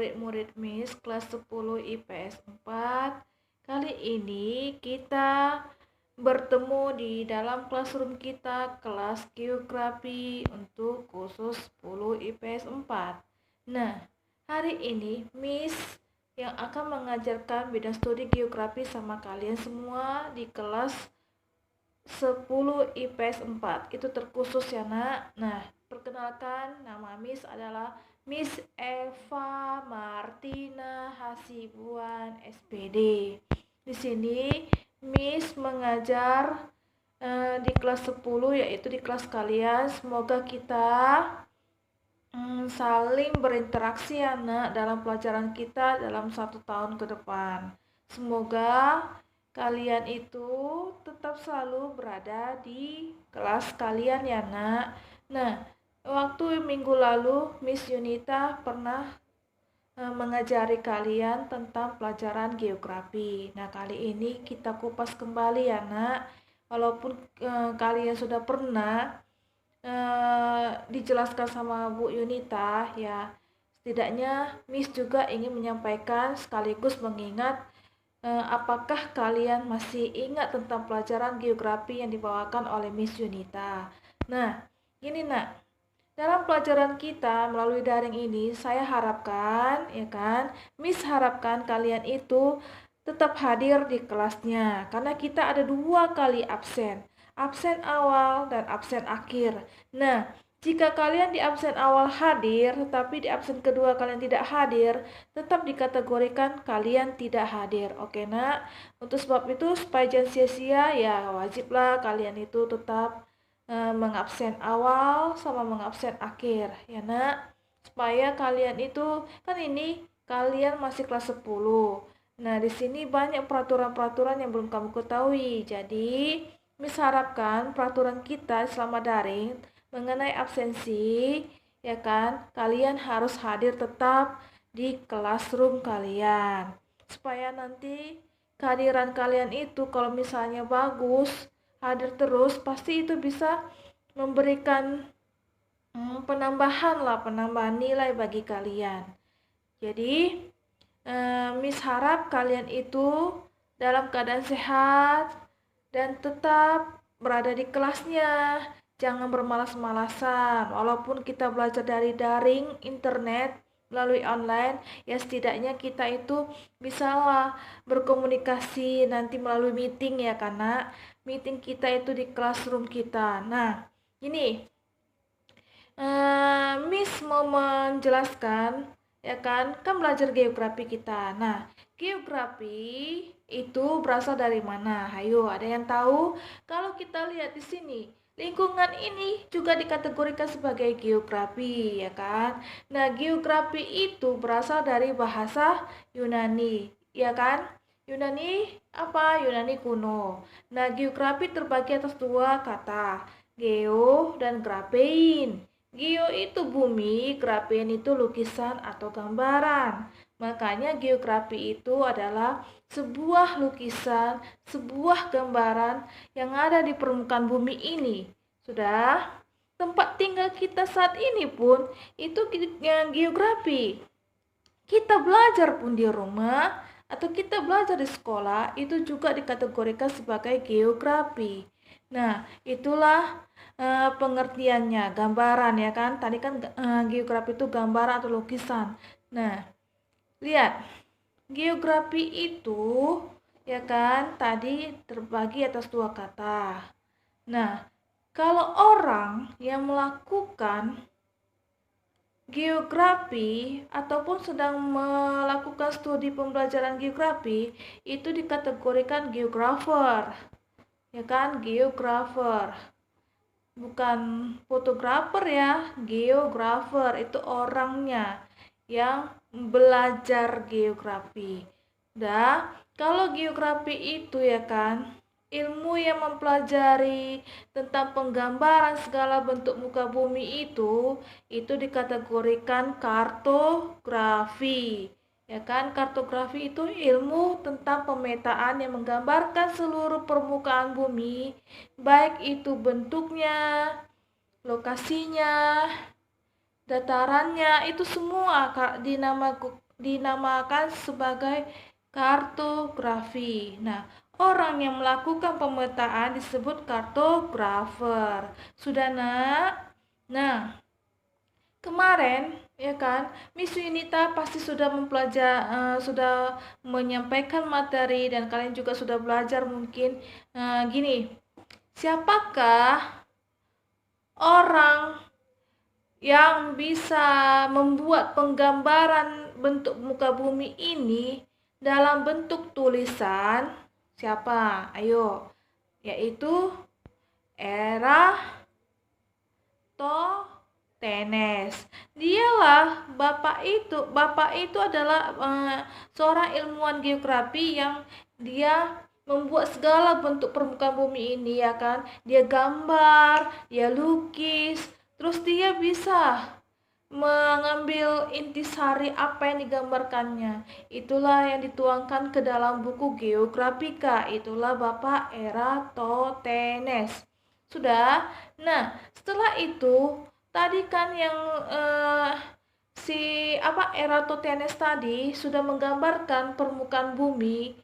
murid-murid Miss kelas 10 IPS 4. Kali ini kita bertemu di dalam classroom kita kelas geografi untuk khusus 10 IPS 4. Nah, hari ini Miss yang akan mengajarkan bidang studi geografi sama kalian semua di kelas 10 IPS 4. Itu terkhusus ya, Nak. Nah, perkenalkan, nama Miss adalah Miss Eva Martina Hasibuan SPD. Di sini Miss mengajar di kelas 10, yaitu di kelas kalian. Semoga kita saling berinteraksi ya, Nak, dalam pelajaran kita dalam 1 tahun ke depan. Semoga kalian itu tetap selalu berada di kelas kalian ya, Nak. Nah, waktu minggu lalu Miss Yunita pernah mengajari kalian tentang pelajaran geografi. Nah, kali ini kita kupas kembali ya, Nak. Walaupun kalian sudah pernah dijelaskan sama Bu Yunita ya, setidaknya Miss juga ingin menyampaikan sekaligus mengingat apakah kalian masih ingat tentang pelajaran geografi yang dibawakan oleh Miss Yunita. Nah, gini Nak, dalam pelajaran kita melalui daring ini, saya harapkan, ya kan, Miss harapkan kalian itu tetap hadir di kelasnya, karena kita ada 2 kali absen awal dan absen akhir. Nah, jika kalian di absen awal hadir, tetapi di absen kedua kalian tidak hadir, tetap dikategorikan kalian tidak hadir. Oke, Nak? Untuk sebab itu, supaya jangan sia-sia, ya wajiblah kalian itu tetap mengabsen awal sama mengabsen akhir ya, Nak, supaya kalian itu kan ini kalian masih kelas 10. Nah, di sini banyak peraturan-peraturan yang belum kamu ketahui. Jadi Miss harapkan peraturan kita selama daring mengenai absensi, ya kan, kalian harus hadir tetap di classroom kalian, supaya nanti kehadiran kalian itu kalau misalnya bagus, hadir terus, pasti itu bisa memberikan penambahan nilai bagi kalian. Jadi Miss harap kalian itu dalam keadaan sehat dan tetap berada di kelasnya. Jangan bermalas-malasan. Walaupun kita belajar dari daring, internet, melalui online, ya setidaknya kita itu bisalah berkomunikasi nanti melalui meeting ya, karena meeting kita itu di classroom kita. Nah, ini Miss mau menjelaskan, ya kan belajar geografi kita. Nah, geografi itu berasal dari mana? Ayo, ada yang tahu? Kalau kita lihat di sini, lingkungan ini juga dikategorikan sebagai geografi, ya kan? Nah, geografi itu berasal dari bahasa Yunani, ya kan? Yunani apa? Yunani kuno. Nah, geografi terbagi atas 2 kata, geo dan graphein. Geo itu bumi, graphein itu lukisan atau gambaran. Makanya geografi itu adalah sebuah lukisan, sebuah gambaran yang ada di permukaan bumi ini. Sudah, tempat tinggal kita saat ini pun itu geografi. Kita belajar pun di rumah atau kita belajar di sekolah itu juga dikategorikan sebagai geografi. Nah, itulah pengertiannya, gambaran ya kan. Tadi kan geografi itu gambaran atau lukisan. Nah, lihat, geografi itu ya kan tadi terbagi atas 2 kata. Nah, kalau orang yang melakukan geografi ataupun sedang melakukan studi pembelajaran geografi itu dikategorikan geografer. Ya kan, geografer. Bukan fotografer ya, geografer itu orangnya yang belajar geografi. Kalau geografi itu ya kan ilmu yang mempelajari tentang penggambaran segala bentuk muka bumi itu dikategorikan kartografi. Ya kan, kartografi itu ilmu tentang pemetaan yang menggambarkan seluruh permukaan bumi, baik itu bentuknya, lokasinya, datarannya, itu semua dinamakan sebagai kartografi. Nah, orang yang melakukan pemetaan disebut kartografer. Sudah, Nak? Nah, kemarin ya kan, Miss Yunita pasti sudah menyampaikan materi dan kalian juga sudah belajar mungkin gini. Siapakah orang yang bisa membuat penggambaran bentuk muka bumi ini dalam bentuk tulisan? Siapa? Ayo. Yaitu Eratosthenes. Dialah bapak itu adalah seorang ilmuwan geografi yang dia membuat segala bentuk permukaan bumi ini, ya kan. Dia gambar, dia lukis, terus dia bisa mengambil intisari apa yang digambarkannya. Itulah yang dituangkan ke dalam buku Geografika. Itulah Bapak Eratosthenes. Sudah? Nah, setelah itu tadi kan yang Eratosthenes tadi sudah menggambarkan permukaan bumi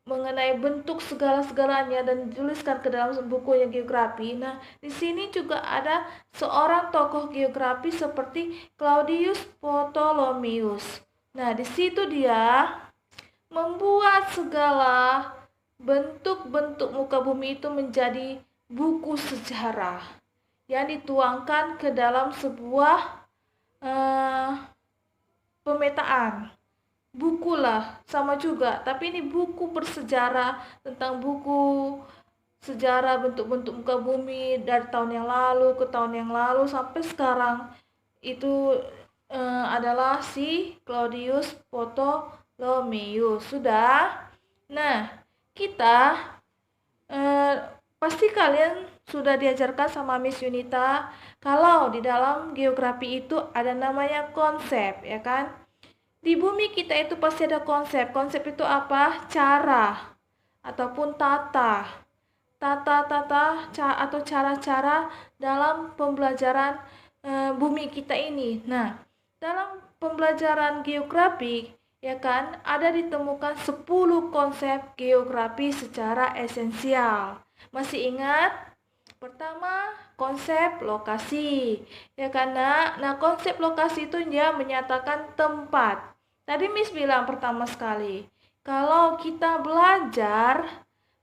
mengenai bentuk segala-segalanya dan dituliskan ke dalam buku yang geografi. Nah, di sini juga ada seorang tokoh geografi seperti Claudius Ptolemaeus. Nah, di situ dia membuat segala bentuk-bentuk muka bumi itu menjadi buku sejarah yang dituangkan ke dalam sebuah pemetaan. Buku lah, sama juga, tapi ini buku bersejarah tentang buku sejarah bentuk-bentuk muka bumi dari tahun yang lalu ke tahun yang lalu sampai sekarang. Itu adalah si Claudius Ptolemaeus. Sudah? Nah, kita pasti kalian sudah diajarkan sama Miss Yunita kalau di dalam geografi itu ada namanya konsep, ya kan? Di bumi kita itu pasti ada konsep. Konsep itu apa? Cara ataupun tata atau cara-cara dalam pembelajaran bumi kita ini. Nah, dalam pembelajaran geografi, ya kan, ada ditemukan 10 konsep geografi secara esensial. Masih ingat? Pertama, konsep lokasi. Ya kan, Nak? Nah, konsep lokasi itu dia menyatakan tempat. Tadi Miss bilang pertama sekali, kalau kita belajar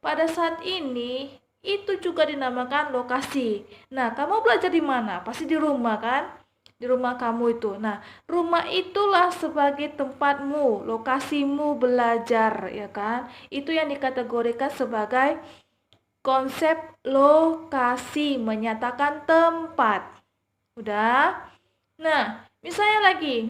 pada saat ini, itu juga dinamakan lokasi. Nah, kamu belajar di mana? Pasti di rumah kan? Di rumah kamu itu. Nah, rumah itulah sebagai tempatmu, lokasimu belajar, ya kan? Itu yang dikategorikan sebagai konsep lokasi, menyatakan tempat. Udah? Nah, misalnya lagi,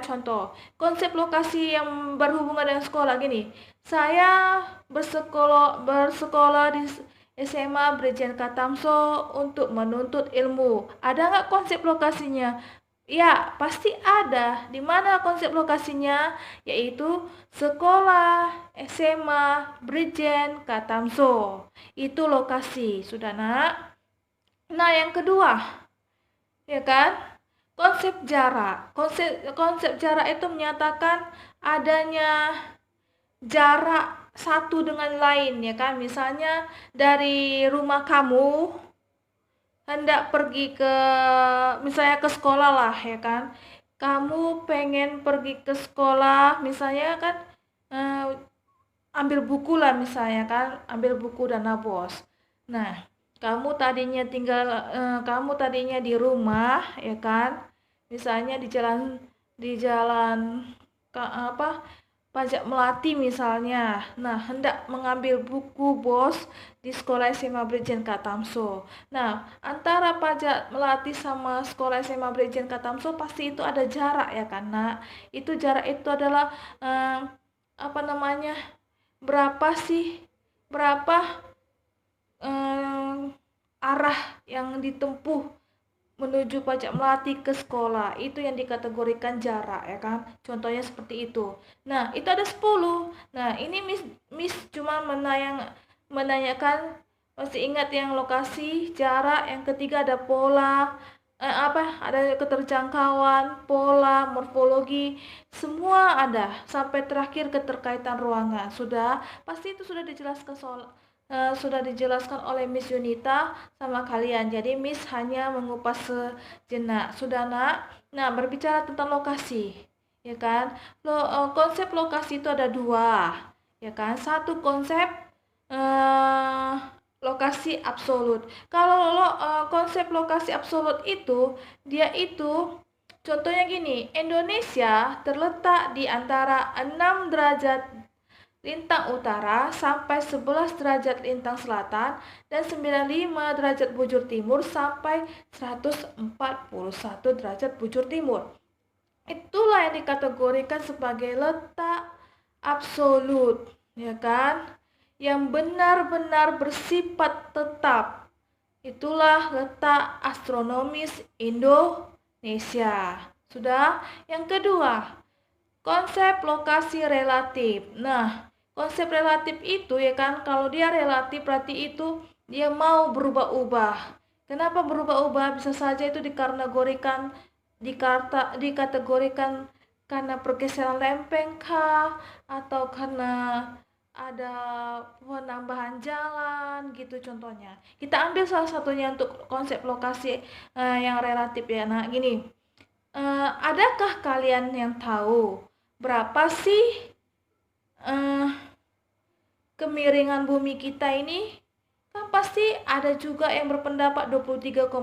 contoh. Konsep lokasi yang berhubungan dengan sekolah gini. Saya bersekolah di SMA Brigjen Katamso untuk menuntut ilmu. Ada nggak konsep lokasinya? Ya, pasti ada. Di mana konsep lokasinya? Yaitu sekolah SMA Brigjen Katamso. Itu lokasi. Sudah, Nak? Nah, yang kedua, ya kan? Konsep jarak. Konsep jarak itu menyatakan adanya jarak satu dengan lain, ya kan? Misalnya dari rumah kamu hendak pergi misalnya ke sekolah lah, ya kan? Kamu pengen pergi ke sekolah, misalnya kan ambil buku lah, misalnya kan, ambil buku Dana Bos. Nah, kamu tadinya di rumah, ya kan? Misalnya di jalan Pajak Melati misalnya. Nah, hendak mengambil buku Bos di sekolah SMA Brigjen Katamso. Nah, antara Pajak Melati sama sekolah SMA Brigjen Katamso pasti itu ada jarak, ya kan, Nak? Itu jarak itu adalah berapa arah yang ditempuh menuju Pajak Melati ke sekolah. Itu yang dikategorikan jarak, ya kan? Contohnya seperti itu. Nah, itu ada 10. Nah, ini Miss cuma menanyakan, masih ingat yang lokasi, jarak, yang ketiga ada pola, ada keterjangkauan, pola, morfologi, semua ada, sampai terakhir keterkaitan ruangan. Sudah, pasti itu sudah dijelaskan oleh Miss Yunita sama kalian. Jadi Miss hanya mengupas sejenak. Sudah, Nak? Nah, berbicara tentang lokasi, ya kan? Konsep lokasi itu ada dua, ya kan? Satu konsep lokasi absolut. Kalau konsep lokasi absolut itu, dia itu contohnya gini, Indonesia terletak di antara 6 derajat lintang utara sampai 11 derajat lintang selatan dan 95 derajat bujur timur sampai 141 derajat bujur timur. Itulah yang dikategorikan sebagai letak absolut, ya kan? Yang benar-benar bersifat tetap. Itulah letak astronomis Indonesia. Sudah? Yang kedua, konsep lokasi relatif. Nah, konsep relatif itu ya kan, kalau dia relatif berarti itu dia mau berubah-ubah. Kenapa berubah-ubah? Bisa saja itu dikategorikan karena pergeseran lempeng kah, atau karena ada penambahan jalan gitu contohnya. Kita ambil salah satunya untuk konsep lokasi yang relatif ya. Nah, gini. Adakah kalian yang tahu berapa sih kemiringan bumi kita ini? Kan pasti ada juga yang berpendapat 23,5,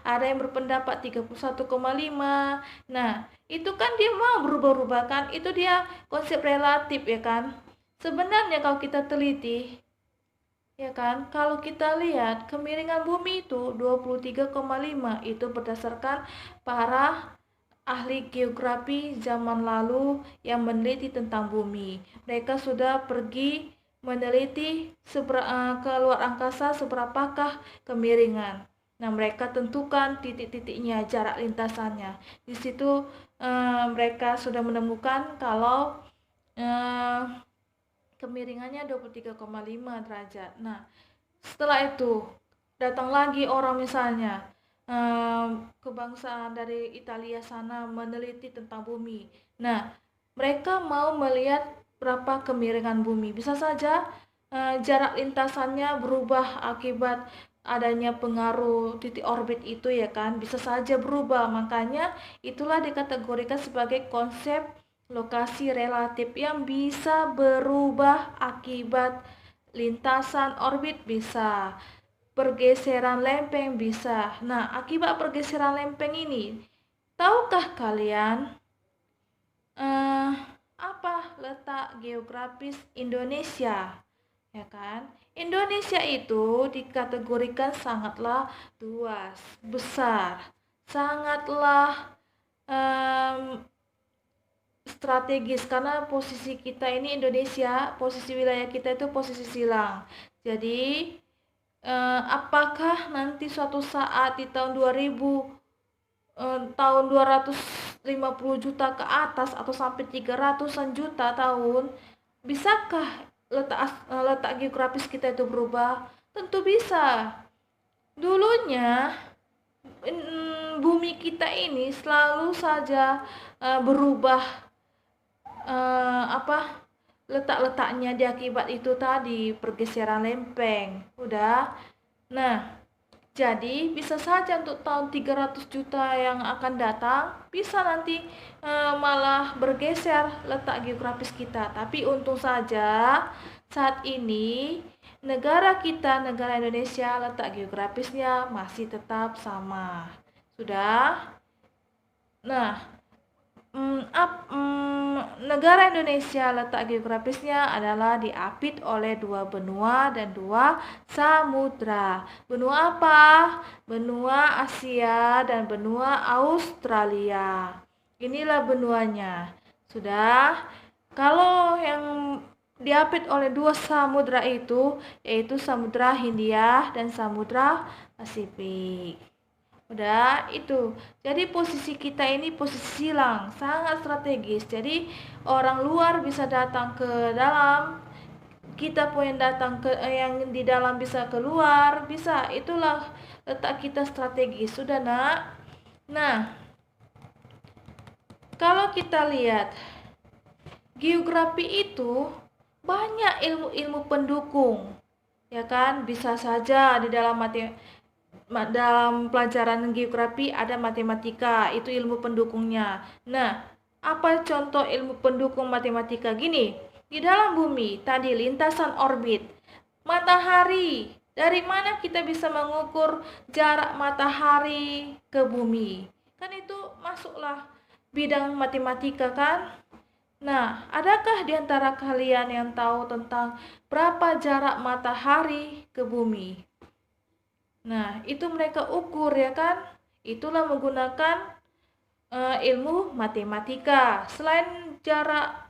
ada yang berpendapat 31,5. Nah, itu kan dia mau berubah-ubah kan? Itu dia konsep relatif ya kan? Sebenarnya kalau kita teliti, ya kan, kalau kita lihat kemiringan bumi itu 23,5 itu berdasarkan para ahli geografi zaman lalu yang meneliti tentang bumi. Mereka sudah pergi meneliti ke luar angkasa seberapakah kemiringan. Nah, mereka tentukan titik-titiknya, jarak lintasannya. Di situ mereka sudah menemukan kalau kemiringannya 23,5 derajat. Nah, setelah itu datang lagi orang misalnya kebangsaan dari Italia sana meneliti tentang bumi. Nah, mereka mau melihat berapa kemiringan bumi. Bisa saja jarak lintasannya berubah akibat adanya pengaruh titik orbit itu ya kan, bisa saja berubah. Makanya itulah dikategorikan sebagai konsep lokasi relatif yang bisa berubah akibat lintasan orbit, bisa pergeseran lempeng bisa. Nah, akibat pergeseran lempeng ini, tahukah kalian apa letak geografis Indonesia? Ya kan? Indonesia itu dikategorikan sangatlah luas, besar, sangatlah strategis karena posisi kita ini Indonesia, posisi wilayah kita itu posisi silang. Jadi apakah nanti suatu saat di tahun 2000 tahun 250 juta ke atas atau sampai 300-an juta tahun, bisakah letak geografis kita itu berubah? Tentu bisa. Dulunya bumi kita ini selalu saja berubah letak-letaknya diakibat itu tadi pergeseran lempeng. Udah. Nah, jadi bisa saja untuk tahun 300 juta yang akan datang bisa nanti malah bergeser letak geografis kita. Tapi untung saja saat ini negara kita, negara Indonesia, letak geografisnya masih tetap sama. Sudah? Nah, negara Indonesia letak geografisnya adalah diapit oleh 2 benua dan 2 samudra. Benua apa? Benua Asia dan benua Australia. Inilah benuanya. Sudah? Kalau yang diapit oleh 2 samudra itu yaitu Samudra Hindia dan Samudra Pasifik. Udah itu. Jadi posisi kita ini posisi silang, sangat strategis. Jadi orang luar bisa datang ke dalam, kita pun yang datang ke yang di dalam bisa keluar, bisa. Itulah letak kita strategis. Sudah, Nak? Nah, kalau kita lihat geografi itu banyak ilmu-ilmu pendukung, ya kan? Bisa saja di dalam pelajaran geografi ada matematika, itu ilmu pendukungnya. Nah, apa contoh ilmu pendukung matematika? Gini, di dalam bumi tadi lintasan orbit matahari, dari mana kita bisa mengukur jarak matahari ke bumi? Kan itu masuklah bidang matematika kan? Nah, adakah di antara kalian yang tahu tentang berapa jarak matahari ke bumi? Nah, itu mereka ukur ya kan? Itulah menggunakan ilmu matematika. Selain jarak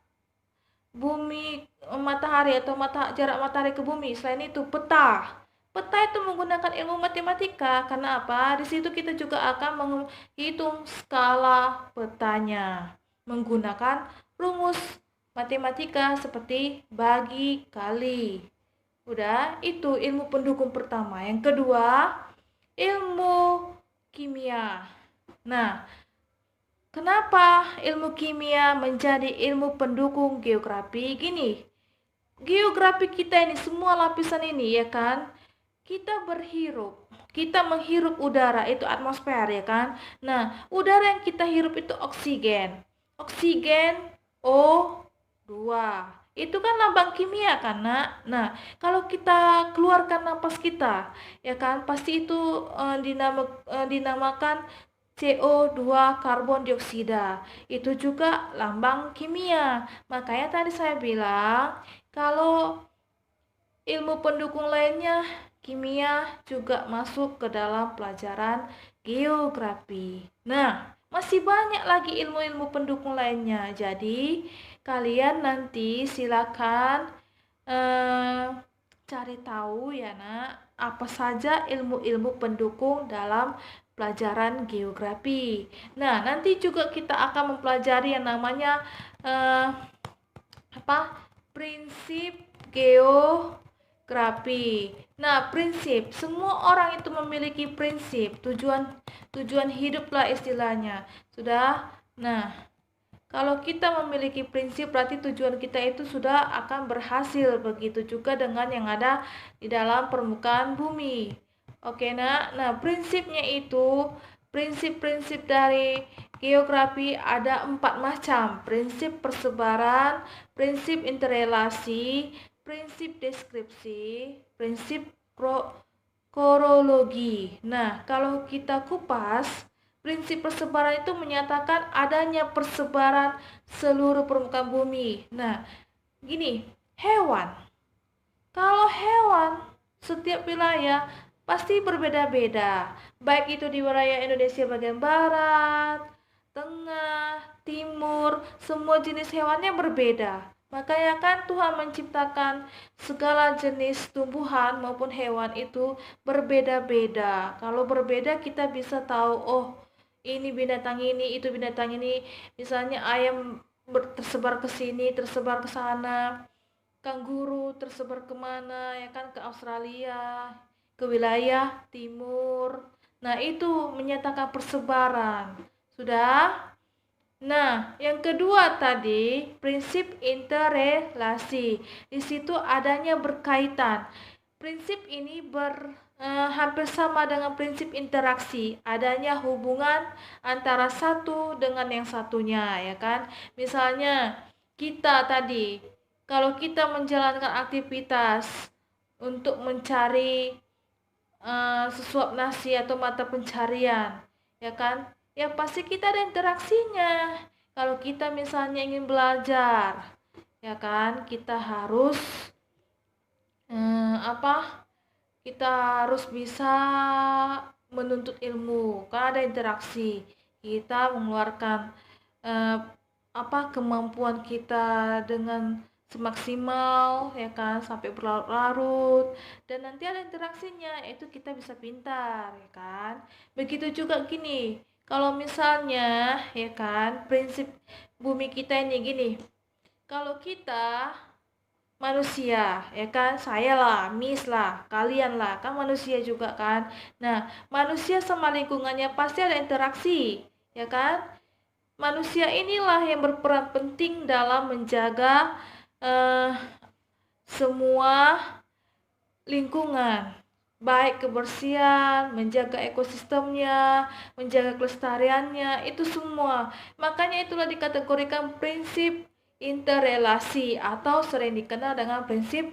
bumi matahari atau jarak matahari ke bumi, selain itu peta. Peta itu menggunakan ilmu matematika. Karena apa? Di situ kita juga akan menghitung skala petanya menggunakan rumus matematika seperti bagi kali. Udah, itu ilmu pendukung pertama. Yang kedua, ilmu kimia. Nah, kenapa ilmu kimia menjadi ilmu pendukung geografi? Gini, geografi kita ini semua lapisan ini ya kan, kita menghirup udara, itu atmosfer ya kan. Nah, udara yang kita hirup itu oksigen. Oksigen O2. Itu kan lambang kimia kan, Nak? Nah, kalau kita keluarkan napas kita, ya kan, pasti itu dinamakan CO2 karbon dioksida. Itu juga lambang kimia. Makanya tadi saya bilang kalau ilmu pendukung lainnya kimia juga masuk ke dalam pelajaran geografi. Nah, masih banyak lagi ilmu-ilmu pendukung lainnya. Jadi, kalian nanti silakan cari tahu ya, Nak, apa saja ilmu-ilmu pendukung dalam pelajaran geografi. Nah, nanti juga kita akan mempelajari yang namanya prinsip geografi. Nah, prinsip, semua orang itu memiliki prinsip, tujuan hiduplah istilahnya. Sudah? Nah, kalau kita memiliki prinsip berarti tujuan kita itu sudah akan berhasil. Begitu juga dengan yang ada di dalam permukaan bumi. Oke, nah prinsipnya itu, prinsip-prinsip dari geografi ada 4 macam. Prinsip persebaran, prinsip interrelasi, prinsip deskripsi, prinsip korologi. Nah, kalau kita kupas, prinsip persebaran itu menyatakan adanya persebaran seluruh permukaan bumi. Nah, gini, hewan. Kalau hewan, setiap wilayah pasti berbeda-beda. Baik itu di wilayah Indonesia bagian barat, tengah, timur, semua jenis hewannya berbeda. Makanya kan Tuhan menciptakan segala jenis tumbuhan maupun hewan itu berbeda-beda. Kalau berbeda kita bisa tahu, oh ini binatang ini, itu binatang ini. Misalnya ayam tersebar ke sini, tersebar ke sana. Kanguru tersebar kemana ya kan, ke Australia, ke wilayah timur. Nah itu menyatakan persebaran. Sudah? Nah, yang kedua tadi prinsip interrelasi. Di situ adanya berkaitan. Prinsip ini hampir sama dengan prinsip interaksi. Adanya hubungan antara satu dengan yang satunya, ya kan? Misalnya kita tadi, kalau kita menjalankan aktivitas untuk mencari sesuap nasi atau mata pencarian, ya kan? Ya pasti kita ada interaksinya. Kalau kita misalnya ingin belajar, ya kan, kita harus kita harus bisa menuntut ilmu. Kan ada interaksi. Kita mengeluarkan kemampuan kita dengan semaksimal, ya kan, sampai berlarut-larut, dan nanti ada interaksinya, itu kita bisa pintar, ya kan. Begitu juga gini, kalau misalnya, ya kan, prinsip bumi kita ini gini, kalau kita manusia, ya kan? Saya lah, Miss lah, kalian lah, kan manusia juga kan. Nah, manusia sama lingkungannya pasti ada interaksi, ya kan? Manusia inilah yang berperan penting dalam menjaga eh, semua lingkungan, baik kebersihan, menjaga ekosistemnya, menjaga kelestariannya, itu semua. Makanya itulah dikategorikan prinsip interrelasi atau sering dikenal dengan prinsip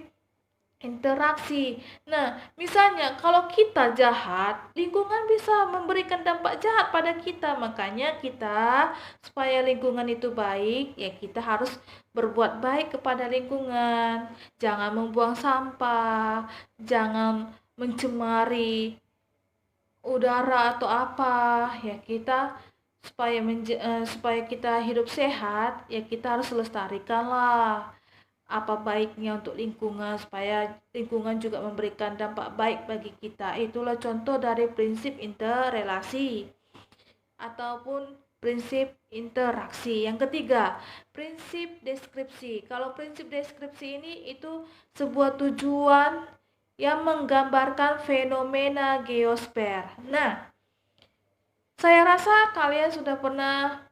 interaksi. Nah, misalnya kalau kita jahat, lingkungan bisa memberikan dampak jahat pada kita. Makanya kita supaya lingkungan itu baik, ya kita harus berbuat baik kepada lingkungan. Jangan membuang sampah, jangan mencemari udara atau apa. Ya kita supaya kita hidup sehat, ya kita harus lestarikanlah apa baiknya untuk lingkungan supaya lingkungan juga memberikan dampak baik bagi kita. Itulah contoh dari prinsip interrelasi ataupun prinsip interaksi. Yang ketiga, prinsip deskripsi. Kalau prinsip deskripsi ini itu sebuah tujuan yang menggambarkan fenomena geosfer. Nah, saya rasa kalian sudah pernah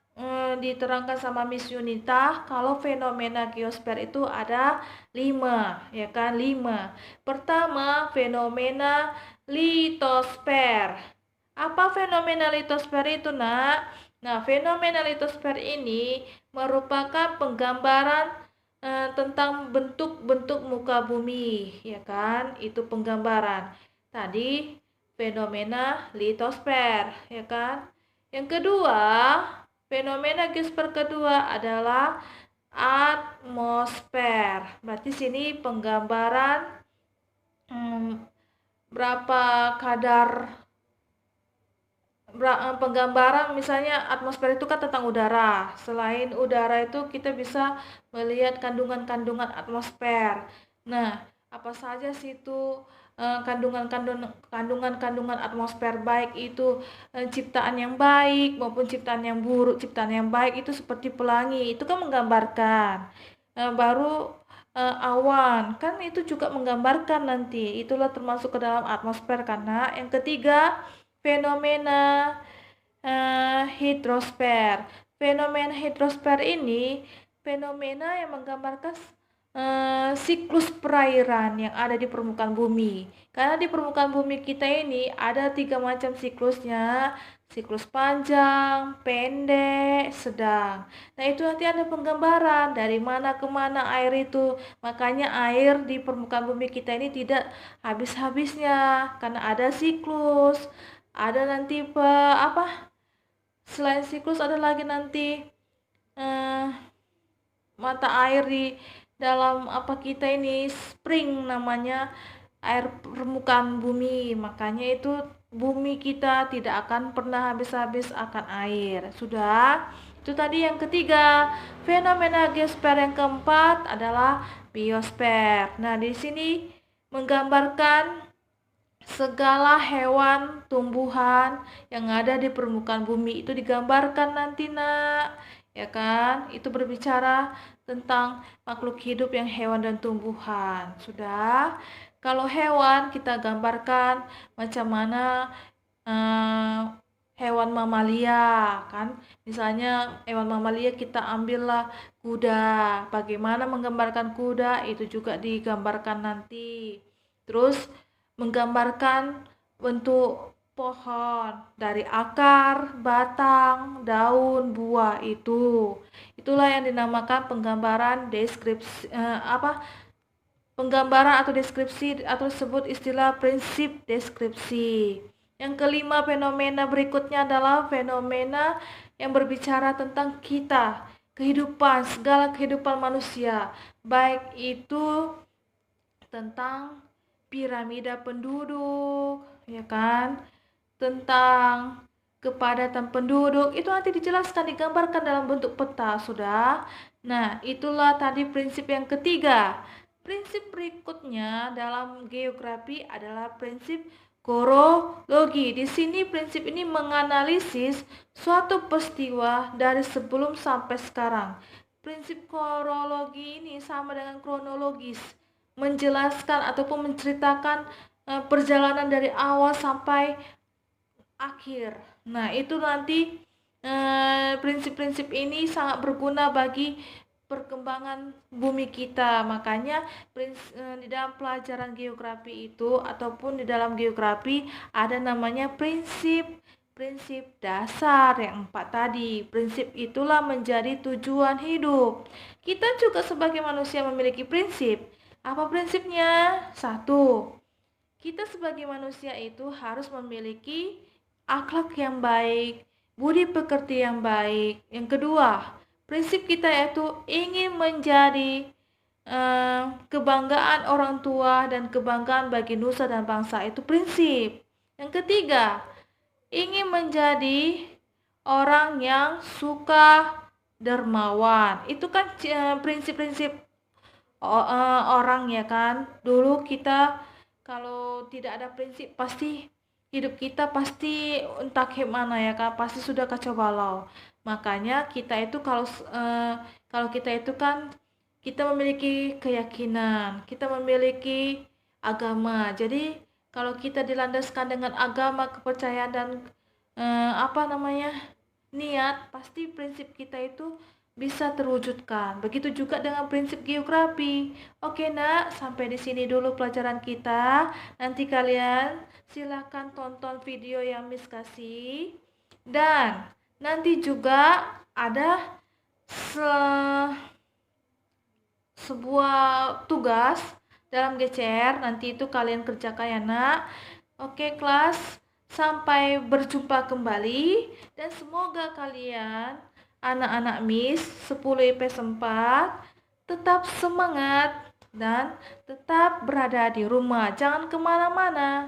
diterangkan sama Miss Yunita kalau fenomena geosfer itu ada 5, ya kan? 5. Pertama, fenomena litosfer. Apa fenomena litosfer itu, Nak? Nah, fenomena litosfer ini merupakan penggambaran tentang bentuk-bentuk muka bumi, ya kan? Itu penggambaran. Tadi fenomena litosfer, ya kan? Yang kedua, fenomena geosfer kedua adalah atmosfer. Berarti sini penggambaran berapa kadar penggambaran misalnya atmosfer itu kan tentang udara. Selain udara itu kita bisa melihat kandungan-kandungan atmosfer. Nah, apa saja sih itu kandungan-kandungan atmosfer, baik itu ciptaan yang baik maupun ciptaan yang buruk. Ciptaan yang baik itu seperti pelangi, itu kan menggambarkan. Baru awan kan itu juga menggambarkan nanti. Itulah termasuk ke dalam atmosfer. Karena yang ketiga, fenomena hidrosfer. Fenomena hidrosfer ini fenomena yang menggambarkan siklus perairan yang ada di permukaan bumi. Karena di permukaan bumi kita ini ada 3 macam siklusnya. Siklus panjang, pendek, sedang. Nah, itu nanti ada penggambaran dari mana ke mana air itu. Makanya air di permukaan bumi kita ini tidak habis-habisnya karena ada siklus. Ada nanti selain siklus ada lagi nanti eh, mata air di dalam kita ini spring namanya, air permukaan bumi. Makanya itu bumi kita tidak akan pernah habis-habis akan air. Sudah. Itu tadi yang ketiga. Fenomena geosfer yang keempat adalah biosfer. Nah, di sini menggambarkan segala hewan, tumbuhan yang ada di permukaan bumi itu digambarkan nanti, Nak. Ya kan? Itu berbicara tentang makhluk hidup yang hewan dan tumbuhan. Sudah? Kalau hewan kita gambarkan macam mana hewan mamalia kan. Misalnya hewan mamalia kita ambillah kuda. Bagaimana menggambarkan kuda itu juga digambarkan nanti. Terus menggambarkan bentuk pohon dari akar, batang, daun, buah itu. Itulah yang dinamakan penggambaran deskripsi penggambaran atau deskripsi atau disebut istilah prinsip deskripsi. Yang kelima, fenomena berikutnya adalah fenomena yang berbicara tentang kita, kehidupan, segala kehidupan manusia, baik itu tentang piramida penduduk, ya kan? Tentang kepadatan penduduk, itu nanti dijelaskan, digambarkan dalam bentuk peta, sudah. Nah, itulah tadi prinsip yang ketiga. Prinsip berikutnya dalam geografi adalah prinsip kronologi. Di sini prinsip ini menganalisis suatu peristiwa dari sebelum sampai sekarang. prinsip kronologi ini sama dengan kronologis, menjelaskan ataupun menceritakan perjalanan dari awal sampai akhir. Nah, itu nanti prinsip-prinsip ini sangat berguna bagi perkembangan bumi kita. Makanya di dalam pelajaran geografi itu ataupun di dalam geografi ada namanya prinsip dasar yang 4 tadi. Prinsip itulah menjadi tujuan hidup. Kita juga sebagai manusia memiliki prinsip. Apa prinsipnya? 1. Kita sebagai manusia itu harus memiliki akhlak yang baik, budi pekerti yang baik. Yang kedua, prinsip kita yaitu ingin menjadi kebanggaan orang tua dan kebanggaan bagi nusa dan bangsa. Itu prinsip. Yang ketiga, ingin menjadi orang yang suka dermawan. Itu kan prinsip-prinsip orang ya kan. Dulu kita kalau tidak ada prinsip pasti hidup kita pasti entah gimana ya kan, pasti sudah kacau balau. Makanya kita itu kalau kita itu kan kita memiliki keyakinan, kita memiliki agama. Jadi kalau kita dilandaskan dengan agama, kepercayaan dan niat, pasti prinsip kita itu bisa terwujudkan. Begitu juga dengan prinsip geografi. Oke nak, sampai di sini dulu pelajaran kita. Nanti kalian silakan tonton video yang Miss kasih. Dan nanti juga ada sebuah tugas dalam GCR. Nanti itu kalian kerjakan ya nak. Oke kelas, sampai berjumpa kembali. Dan semoga kalian anak-anak Miss 10 IPS 4 tetap semangat dan tetap berada di rumah, jangan kemana-mana.